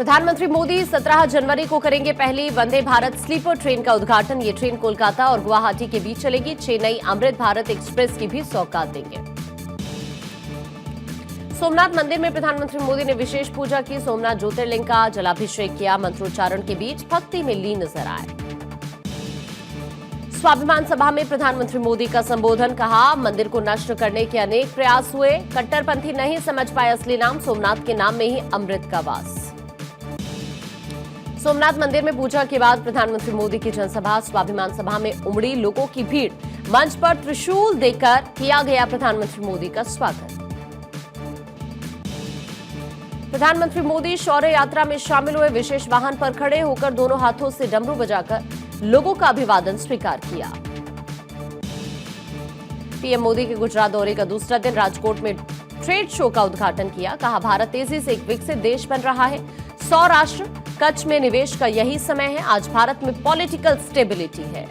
प्रधानमंत्री मोदी 17 जनवरी को करेंगे पहली वंदे भारत स्लीपर ट्रेन का उद्घाटन। ये ट्रेन कोलकाता और गुवाहाटी के बीच चलेगी। चेन्नई अमृत भारत एक्सप्रेस की भी सौगात देंगे। सोमनाथ मंदिर में प्रधानमंत्री मोदी ने विशेष पूजा की। सोमनाथ ज्योतिर्लिंग का जलाभिषेक किया। मंत्रोच्चारण के बीच भक्ति में लीन नजर आए। स्वाभिमान सभा में प्रधानमंत्री मोदी का संबोधन। कहा, मंदिर को नष्ट करने के अनेक प्रयास हुए, कट्टरपंथी नहीं समझ पाए असली नाम, सोमनाथ के नाम में ही अमृत का वास। सोमनाथ मंदिर में पूजा के बाद प्रधानमंत्री मोदी की जनसभा। स्वाभिमान सभा में उमड़ी लोगों की भीड़। मंच पर त्रिशूल देकर किया गया प्रधानमंत्री मोदी का स्वागत। प्रधानमंत्री मोदी शौर्य यात्रा में शामिल हुए। विशेष वाहन पर खड़े होकर दोनों हाथों से डमरू बजाकर लोगों का अभिवादन स्वीकार किया। पीएम मोदी के गुजरात दौरे का दूसरा दिन। राजकोट में ट्रेड शो का उद्घाटन किया। कहा, भारत तेजी से एक विकसित देश बन रहा है। 100 राष्ट्र कच्छ में निवेश का यही समय है। आज भारत में पॉलिटिकल स्टेबिलिटी है।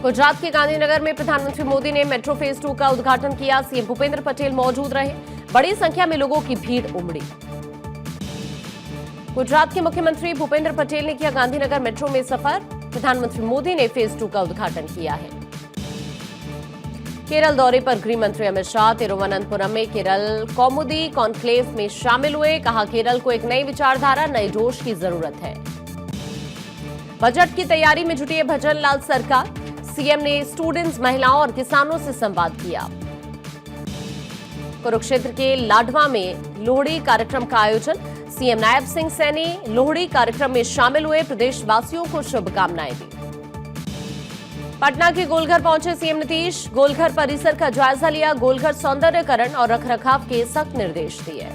गुजरात के गांधीनगर में प्रधानमंत्री मोदी ने मेट्रो फेज 2 का उद्घाटन किया। सीएम भूपेंद्र पटेल मौजूद रहे। बड़ी संख्या में लोगों की भीड़ उमड़ी। गुजरात के मुख्यमंत्री भूपेंद्र पटेल ने किया गांधीनगर मेट्रो में सफर। प्रधानमंत्री मोदी ने फेज 2 का उद्घाटन किया है। केरल दौरे पर गृह मंत्री अमित शाह तिरुवनंतपुरम में केरल कौमुदी कॉन्क्लेव में शामिल हुए। कहा, केरल को एक नई विचारधारा, नए जोश की जरूरत है। बजट की तैयारी में जुटी है भजन लाल सरकार। सीएम ने स्टूडेंट्स, महिलाओं और किसानों से संवाद किया। कुरुक्षेत्र के लाडवा में लोहड़ी कार्यक्रम का आयोजन। सीएम नायब सिंह सैनी लोहड़ी कार्यक्रम में शामिल हुए। प्रदेशवासियों को शुभकामनाएं दी। पटना के गोलघर पहुंचे सीएम नीतीश। गोलघर परिसर का जायजा लिया। गोलघर सौंदर्यकरण और रखरखाव के सख्त निर्देश दिए।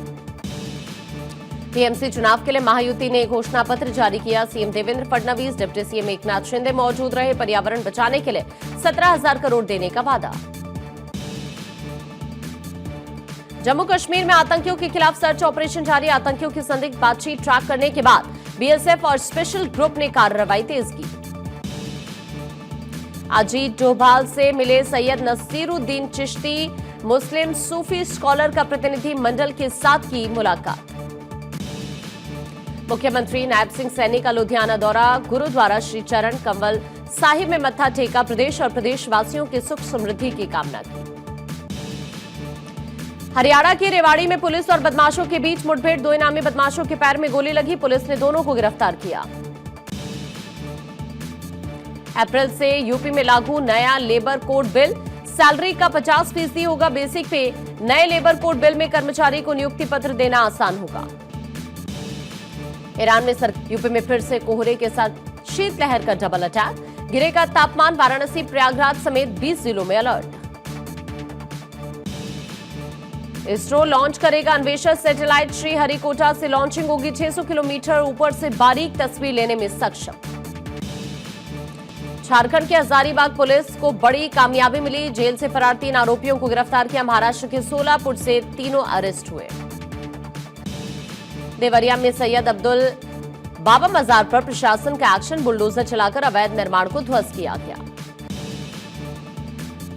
टीएमसी चुनाव के लिए महायुति ने घोषणा पत्र जारी किया। CM Devendra Fadnavis, deputy CM Eknath Shinde मौजूद रहे। पर्यावरण बचाने के लिए 17,000 करोड़ देने का वादा। जम्मू कश्मीर में आतंकियों के खिलाफ सर्च ऑपरेशन जारी। आतंकियों की संदिग्ध बातचीत ट्रैक करने के बाद बीएसएफ और स्पेशल ग्रुप ने कार्रवाई तेज की। अजीत डोभाल से मिले सैयद नसीरुद्दीन चिश्ती। मुस्लिम सूफी स्कॉलर का प्रतिनिधि मंडल के साथ की मुलाकात। मुख्यमंत्री नायब सिंह सैनी का लुधियाना दौरा। गुरुद्वारा श्री चरण कंवल साहिब में मत्था टेका। प्रदेश और प्रदेशवासियों की सुख समृद्धि की कामना की। हरियाणा के रेवाड़ी में पुलिस और बदमाशों के बीच मुठभेड़। 2 इनामी बदमाशों के पैर में गोली लगी। पुलिस ने दोनों को गिरफ्तार किया। अप्रैल से यूपी में लागू नया लेबर कोड बिल। सैलरी का 50% होगा बेसिक पे। नए लेबर कोड बिल में कर्मचारी को नियुक्ति पत्र देना आसान होगा। ईरान में यूपी में फिर से कोहरे के साथ शीतलहर का डबल अटैक। गिरेगा तापमान। वाराणसी, प्रयागराज समेत 20 जिलों में अलर्ट। इसरो लॉन्च करेगा अन्वेषण सैटेलाइट। श्रीहरिकोटा से लॉन्चिंग होगी। 600 किलोमीटर ऊपर से बारीक तस्वीर लेने में सक्षम। झारखंड के हजारीबाग पुलिस को बड़ी कामयाबी मिली। जेल से फरार 3 आरोपियों को गिरफ्तार किया। महाराष्ट्र के सोलापुर से तीनों अरेस्ट हुए। देवरिया में सैयद अब्दुल बाबा मजार पर प्रशासन का एक्शन। बुलडोजर चलाकर अवैध निर्माण को ध्वस्त किया गया।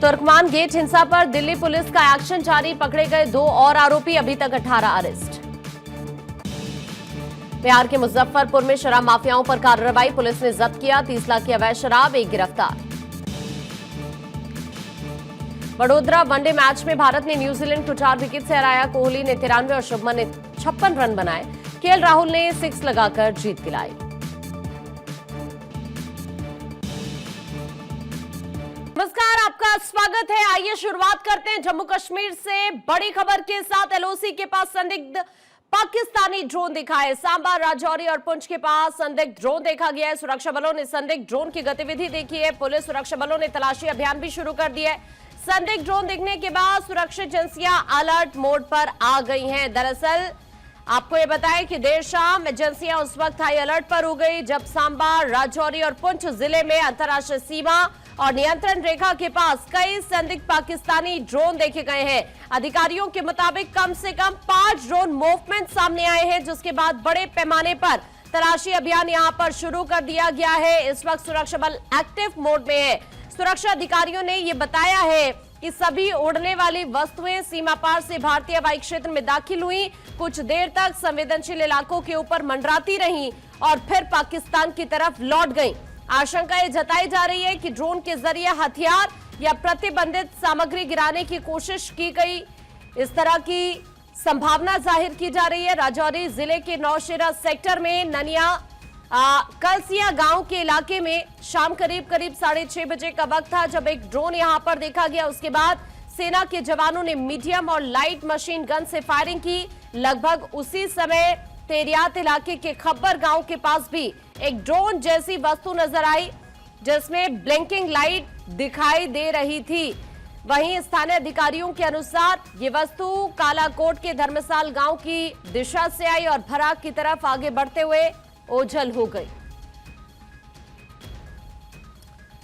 तुर्कमान गेट हिंसा पर दिल्ली पुलिस का एक्शन जारी। पकड़े गए 2 और आरोपी। अभी तक 18 अरेस्ट। बिहार के मुजफ्फरपुर में शराब माफियाओं पर कार्रवाई। पुलिस ने जब्त किया 30 लाख की अवैध शराब। 1 गिरफ्तार। वडोदरा वनडे मैच में भारत ने न्यूजीलैंड को 4 विकेट से हराया। कोहली ने 93 और शुभमन ने 56 रन बनाए। केएल राहुल ने 6 लगाकर जीत दिलाई। नमस्कार, आपका स्वागत है। आइए शुरुआत करते हैं जम्मू कश्मीर से बड़ी खबर के साथ। एलओसी के पास संदिग्ध पाकिस्तानी ड्रोन दिखा है। सांबा, राजौरी और पुंछ के पास संदिग्ध ड्रोन देखा गया है। सुरक्षा बलों ने संदिग्ध ड्रोन की गतिविधि देखी है। पुलिस सुरक्षा बलों ने तलाशी अभियान भी शुरू कर दिया है। संदिग्ध ड्रोन दिखने के बाद सुरक्षा एजेंसियां अलर्ट मोड पर आ गई हैं। दरअसल आपको ये बताएं कि देर शाम एजेंसियां उस वक्त हाई अलर्ट पर हो गई जब सांबा, राजौरी और पुंछ जिले में अंतर्राष्ट्रीय सीमा और नियंत्रण रेखा के पास कई संदिग्ध पाकिस्तानी ड्रोन देखे गए हैं। अधिकारियों के मुताबिक कम से कम 5 ड्रोन मूवमेंट सामने आए हैं, जिसके बाद बड़े पैमाने पर तलाशी अभियान यहां पर शुरू कर दिया गया है। इस वक्त सुरक्षा बल एक्टिव मोड में है। सुरक्षा अधिकारियों ने यह बताया है कि सभी उड़ने वाली वस्तुएं सीमा पार से भारतीय हवाई क्षेत्र में दाखिल हुई, कुछ देर तक संवेदनशील इलाकों के ऊपर मंडराती रहीं और फिर पाकिस्तान की तरफ लौट गईं। आशंका ये जताई जा रही है कि ड्रोन के जरिए हथियार या प्रतिबंधित सामग्री गिराने की कोशिश की गई, इस तरह की संभावना जाहिर की जा रही है। राजौरी जिले के नौशेरा सेक्टर में ननिया कलसिया गांव के इलाके में शाम करीब 6:30 बजे का वक्त था जब एक ड्रोन यहां पर देखा गया। उसके बाद सेना के जवानों ने मीडियम और लाइट मशीन गन से फायरिंग की। लगभग उसी समय तेरियात इलाके के खब्बर गांव के पास भी एक ड्रोन जैसी वस्तु नजर आई जिसमें ब्लिंकिंग लाइट दिखाई दे रही थी। वहीं स्थानीय अधिकारियों के अनुसार ये वस्तु कालाकोट के धर्मसाल गांव की दिशा से आई और भराक की तरफ आगे बढ़ते हुए ओझल हो गई।